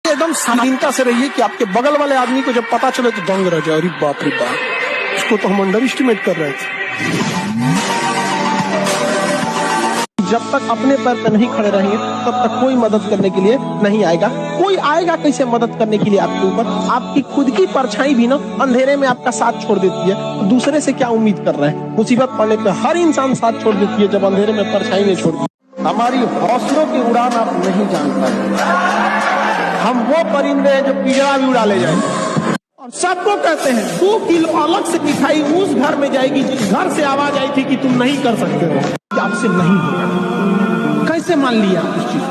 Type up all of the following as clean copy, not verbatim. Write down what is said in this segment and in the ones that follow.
एकदम शालीनता से रहिए कि आपके बगल वाले आदमी को जब पता चले तो दंग रह जाए, अरे बाप रे बाप, इसको तो हम अंडर एस्टिमेट कर रहे थे। जब तक अपने पैर पे नहीं खड़े रहेंगे तब तक कोई मदद करने के लिए नहीं आएगा। कोई आएगा कैसे मदद करने के लिए आपके ऊपर? आपकी खुद की परछाई भी ना अंधेरे में आपका साथ छोड़ देती है, तो दूसरे से क्या उम्मीद कर रहे हैं? मुसीबत पड़ने पे हर इंसान साथ छोड़ देती है, जब अंधेरे में परछाई नहीं छोड़ती। हमारी हौसलों की उड़ान आप नहीं जान पाए। हम वो परिंदे हैं जो पिंजरा भी उड़ा ले जाएंगे। और सबको कहते हैं 2 किलो अलग से मिठाई उस घर में जाएगी जिस घर से आवाज आई थी कि तुम नहीं कर सकते हो, आपसे नहीं होगा। कैसे मान लिया उस चीज?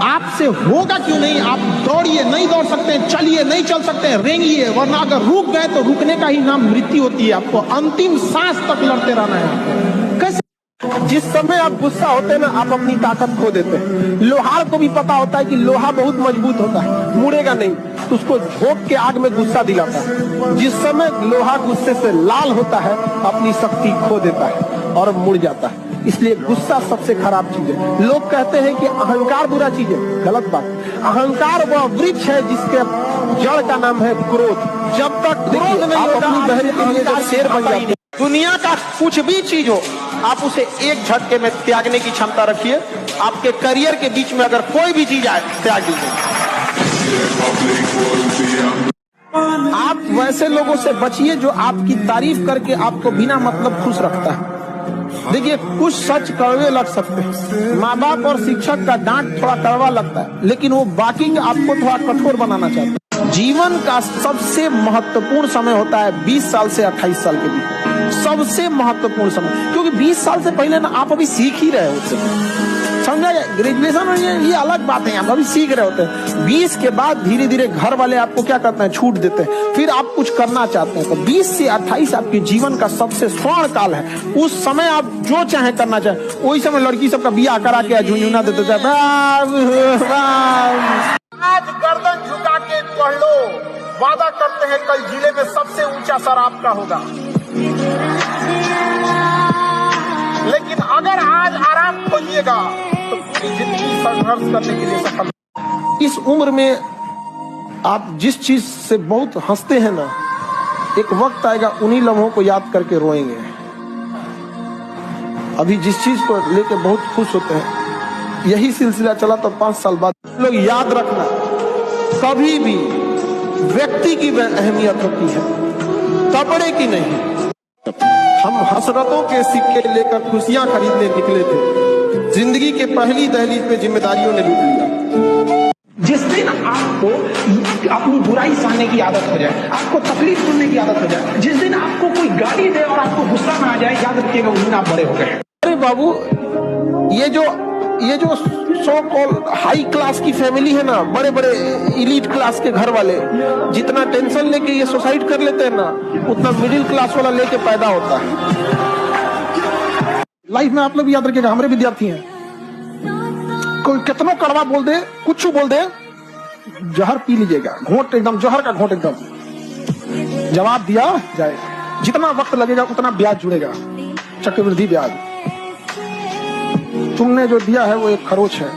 आपसे होगा क्यों नहीं? आप दौड़िए, नहीं दौड़ सकते, चलिए, नहीं चल सकते, रेंगिए, वरना अगर रुक गए तो रुकने का ही नाम मृत्यु होती है। आपको अंतिम सांस तक लड़ते रहना है। कैसे? जिस समय आप गुस्सा होते हैं ना, आप अपनी ताकत खो देते हैं। लोहार को भी पता होता है कि लोहा बहुत मजबूत होता है, मुड़ेगा नहीं, तो उसको झोंक के आग में गुस्सा दिलाता है। जिस समय लोहा गुस्से से लाल होता है, अपनी शक्ति खो देता है और मुड़ जाता है। इसलिए गुस्सा सबसे खराब चीज है। लोग कहते हैं कि अहंकार बुरा चीज है, गलत बात। अहंकार वह वृक्ष है जिसके जड़ का नाम है क्रोध। जब तक क्रोध नहीं होगा, अपनी बहन के लिए जब शेर बन जाते हैं। दुनिया का कुछ भी चीज हो, आप उसे एक झटके में त्यागने की क्षमता रखिए। आपके करियर के बीच में अगर कोई भी चीज आए, त्याग दीजिए। आप वैसे लोगों से बचिए जो आपकी तारीफ करके आपको बिना मतलब खुश रखता है। देखिए, कुछ सच कड़वे लग सकते हैं। माँ बाप और शिक्षक का डांट थोड़ा कड़वा लगता है, लेकिन वो बाकी के आपको थोड़ा कठोर बनाना चाहते हैं। जीवन का सबसे महत्वपूर्ण समय होता है 20 साल से 28 साल के बीच, सबसे महत्वपूर्ण समय। क्योंकि 20 साल से पहले ना आप अभी सीख ही रहे होते हैं, समझा जाए। ग्रेजुएशन और ये अलग बात है, आप अभी सीख रहे होते हैं। 20 के बाद धीरे धीरे घर वाले आपको क्या करते हैं, छूट देते हैं, फिर आप कुछ करना चाहते हैं। तो 20 से 28 आपके जीवन का सबसे स्वर्ण काल है। उस समय आप जो चाहे करना चाहे। वही समय लड़की सबका बियाह करा के झुंझुना देते जाए। आज गर्दन झुका के पढ़ लो, वादा करते हैं कल जिले में सबसे ऊंचा सर आपका होगा। लेकिन अगर आज आराम खोजिएगा तो पूरी जिंदगी संघर्ष करने के लिए सफल। इस उम्र में आप जिस चीज से बहुत हंसते हैं ना, एक वक्त आएगा उन्हीं लम्हों को याद करके रोएंगे। अभी जिस चीज को लेके बहुत खुश होते हैं, यही सिलसिला चला तो 5 साल बाद लोग याद रखना, कभी भी व्यक्ति की अहमियत होती है, कपड़े की नहीं। हम हसरतों के सिक्के लेकर खुशियां खरीदने निकले थे, जिंदगी के पहली दहलीज पे जिम्मेदारियों ने लूट लिया। जिस दिन आपको अपनी बुराई सहने की आदत हो जाए, आपको तकलीफ सुनने की आदत हो जाए, जिस दिन आपको कोई गाली दे और आपको गुस्सा ना आ जाए, याद रखिएगा उस दिन आप बड़े हो गए। अरे बाबू, ये जो सो कॉल हाई क्लास की फैमिली है ना, बड़े बड़े इलीट क्लास के घर वाले, जितना टेंशन लेके ये सुसाइड कर लेते हैं ना, उतना मिडिल क्लास वाला लेके पैदा होता है। लाइफ में आप लोग भी याद रखिएगा, हमारे विद्यार्थी हैं, कोई कितना कड़वा बोल दे, कुछ बोल दे, जहर पी लीजिएगा, घोंट एकदम जहर का घोंट एकदम। जवाब दिया जाएगा, जितना वक्त लगेगा उतना ब्याज जुड़ेगा, चक्रवृद्धि ब्याज। तुमने जो दिया है वो एक खरोच है,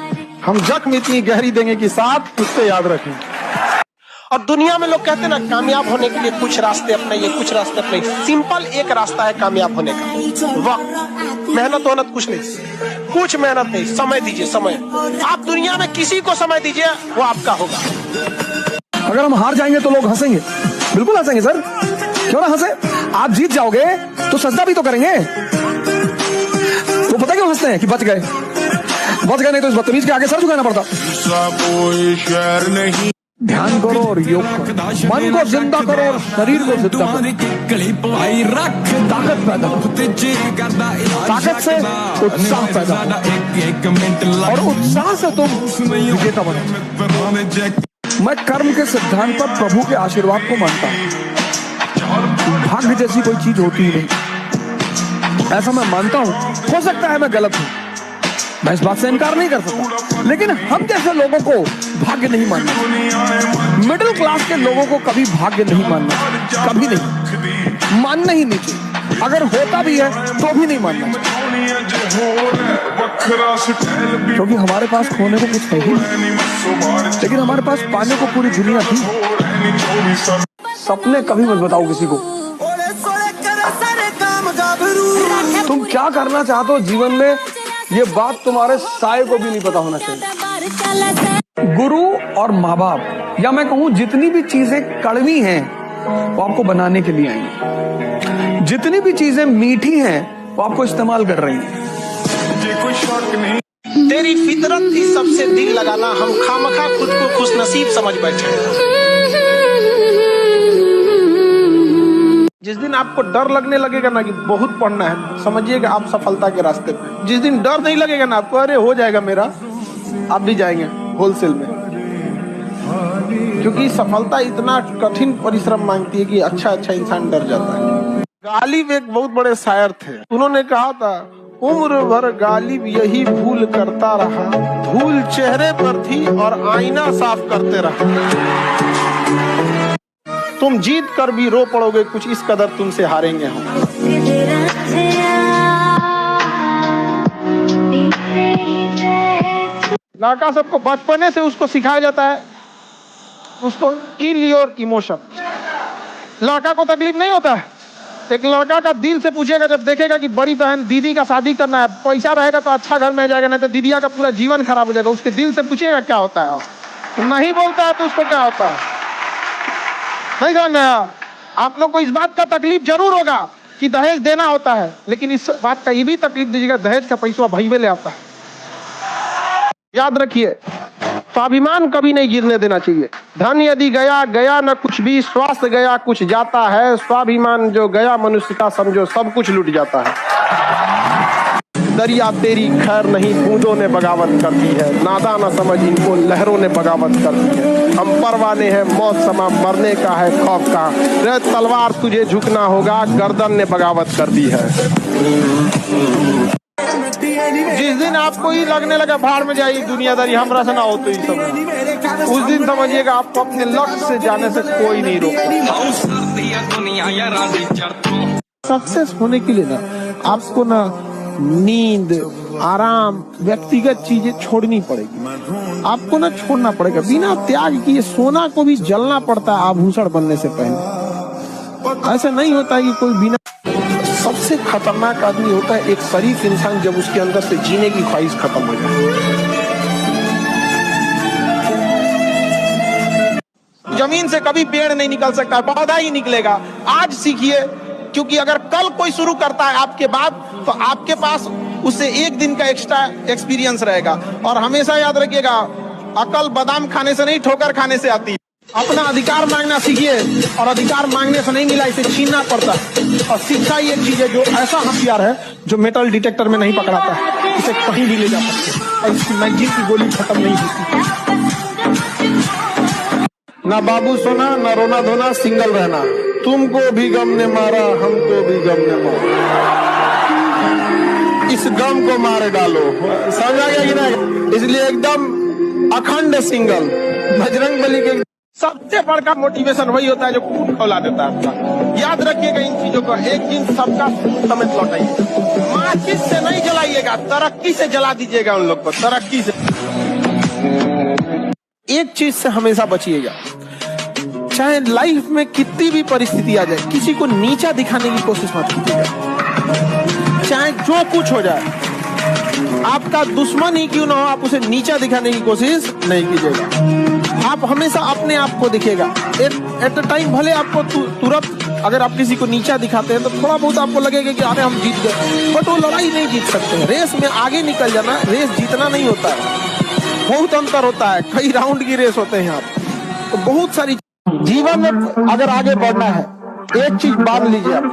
हम जख्म इतनी गहरी देंगे कि साथ उससे याद रखें। और दुनिया में लोग कहते हैं ना, कामयाब होने के लिए कुछ रास्ते अपनाइए, कुछ रास्ते अपनाइए। सिंपल एक रास्ता है कामयाब होने का, वक्त। मेहनत कुछ नहीं, कुछ मेहनत नहीं, समय दीजिए, समय। आप दुनिया में किसी को समय दीजिए, वो आपका होगा। अगर हम हार जाएंगे तो लोग हंसेंगे, बिल्कुल हंसेंगे सर, क्यों ना हंसे। आप जीत जाओगे तो सजदा भी तो करेंगे। वो पता क्यों हंसते हैं कि बच गए नहीं तो इस बदतमीज के आगे सर झुकाना पड़ता। ध्यान करो और योग करो, मन को जिंदा करो और शरीर को जिंदा करो। ताकत पैदा करो, ताकत से उत्साह पैदा हो, और उत्साह से तुम विजेता बनो। मैं कर्म के सिद्धांत पर प्रभु के आशीर्वाद को मानता हूँ। भाग्य जैसी कोई चीज होती ही नहीं, ऐसा मैं मानता हूँ। हो सकता है मैं गलत हूँ, मैं इस बात से इनकार नहीं कर सकता, लेकिन हम जैसे लोगों को भाग्य नहीं मानना। मिडिल क्लास के लोगों को कभी भाग्य नहीं मानना, कभी नहीं, मानना ही नहीं चाहिए। अगर होता भी है तो भी नहीं मानना चाहिए, क्योंकि हमारे पास खोने को कुछ है ही नहीं, लेकिन हमारे पास पाने को पूरी दुनिया थी। सपने कभी मत बताओ किसी को। तुम क्या करना चाहते हो जीवन में, ये बात तुम्हारे साए को भी नहीं पता होना चाहिए। गुरु और माँ बाप, या मैं कहूँ जितनी भी चीजें कड़वी हैं वो आपको बनाने के लिए आई हैं, जितनी भी चीजें मीठी हैं वो आपको इस्तेमाल कर रही हैं। तेरी फितरत थी सबसे दिल लगाना, हम खामखा खुद को खुशनसीब समझ बैठे। जिस दिन आपको डर लगने लगेगा ना कि बहुत पढ़ना है, समझिएगा आप सफलता के रास्ते पे। जिस दिन डर नहीं लगेगा ना आपको, अरे हो जाएगा मेरा, आप भी जाएंगे होलसेल में। क्योंकि सफलता इतना कठिन परिश्रम मांगती है कि अच्छा इंसान डर जाता है। गालिब एक बहुत बड़े शायर थे, उन्होंने कहा था, उम्र भर गालिब यही भूल करता रहा, धूल चेहरे पर थी और आईना साफ करते रहा। तुम जीत कर भी रो पड़ोगे, कुछ इस कदर तुमसे हारेंगे हम। लड़का सबको बचपने से उसको सिखाया जाता है, उसको किल योर इमोशन। लड़का को तकलीफ नहीं होता है, एक लड़का का दिल से पूछेगा जब देखेगा कि बड़ी बहन दीदी का शादी करना है, पैसा रहेगा तो अच्छा घर में जाएगा, नहीं तो दीदिया का पूरा जीवन खराब हो जाएगा। उसके दिल से पूछेगा क्या होता है, नहीं बोलता है तो उसको क्या होता है, नहीं जानना। आप लोग को इस बात का तकलीफ जरूर होगा कि दहेज देना होता है, लेकिन इस बात का ये भी तकलीफ दीजिएगा, दहेज का पैसा भाई में ले आता है। याद रखिए, स्वाभिमान कभी नहीं गिरने देना चाहिए। धन यदि गया गया न कुछ भी, स्वास्थ्य गया कुछ जाता है, स्वाभिमान जो गया मनुष्य का समझो सब कुछ लूट जाता है। दरिया तेरी खैर नहीं, बूंदों ने बगावत कर दी है, नादा न समझ इनको लहरों ने बगावत कर दी है। हम परवाने हैं मौत समा, मरने का है खौफ का, रे तलवार तुझे झुकना होगा, गर्दन ने बगावत कर दी है। जिस दिन आपको ही लगने लगा भाड़ में जाइए दुनियादारी, हमरा से ना हो तो ही सब, उस दिन समझिएगा आपको अपने लक्ष्य से जाने से कोई नहीं रोकता। सक्सेस होने के लिए ना आपको ना नींद, आराम, व्यक्तिगत चीजें छोड़नी पड़ेगी। आपको ना छोड़ना पड़ेगा, बिना त्याग किए सोना को भी जलना पड़ता है आभूषण बनने से पहले। ऐसा नहीं होता कि कोई बिना। सबसे खतरनाक आदमी होता है एक शरीफ इंसान, जब उसके अंदर से जीने की ख्वाहिश खत्म हो जाए। जमीन से कभी पेड़ नहीं निकल सकता, पौधा ही निकलेगा। आज सीखिए, क्योंकि अगर कल कोई शुरू करता है आपके बाद, तो आपके पास उससे एक दिन का एक्स्ट्रा एक्सपीरियंस रहेगा। और हमेशा याद रखिएगा, अकल बादाम खाने से नहीं ठोकर खाने से आती है। अपना अधिकार मांगना सीखिए, और अधिकार मांगने से नहीं मिला इसे छीनना पड़ता है। और शिक्षा ही एक चीज है जो ऐसा हथियार है जो मेटल डिटेक्टर में नहीं पकड़ाता है, इसे कहीं भी ले जा सकते हैं और इसकी मैगजीन की गोली खत्म नहीं होती। ना बाबू सोना, ना रोना धोना, सिंगल रहना, तुमको भी गम ने मारा, हमको भी गम ने मारा, इस गम को मार डालो। समझा गया कि नहीं? इसलिए एकदम अखंड सिंगल। बजरंग बली के सबसे बड़ा मोटिवेशन वही होता है जो खून खौला देता है आपका। याद रखिएगा इन चीजों को, एक दिन सबका समेत लौटाइए। माचिस से नहीं जलाइएगा, तरक्की से जला दीजिएगा उन लोग को, तरक्की से। एक चीज से हमेशा बचिएगा, चाहे लाइफ में कितनी भी परिस्थिति आ जाए, किसी को नीचा दिखाने की कोशिश मत कीजिएगा। चाहे जो कुछ हो जाए, आपका दुश्मन ही क्यों ना हो, आप उसे नीचा दिखाने की कोशिश नहीं कीजिएगा। आप हमेशा अपने आप को दिखेगा। एट द टाइम भले आपको तुरंत अगर आप किसी को नीचा दिखाते हैं तो थोड़ा बहुत आपको लगेगा कि अरे हम जीत गए, बट वो लड़ाई नहीं जीत सकते। रेस में आगे निकल जाना, रेस जीतना नहीं होता है, बहुत अंतर होता है, कई राउंड की रेस होते हैं। आप तो बहुत सारी जीवन में अगर आगे बढ़ना है, एक चीज मान लीजिए आप,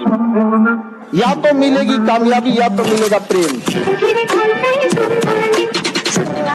या तो मिलेगी कामयाबी या तो मिलेगा प्रेम।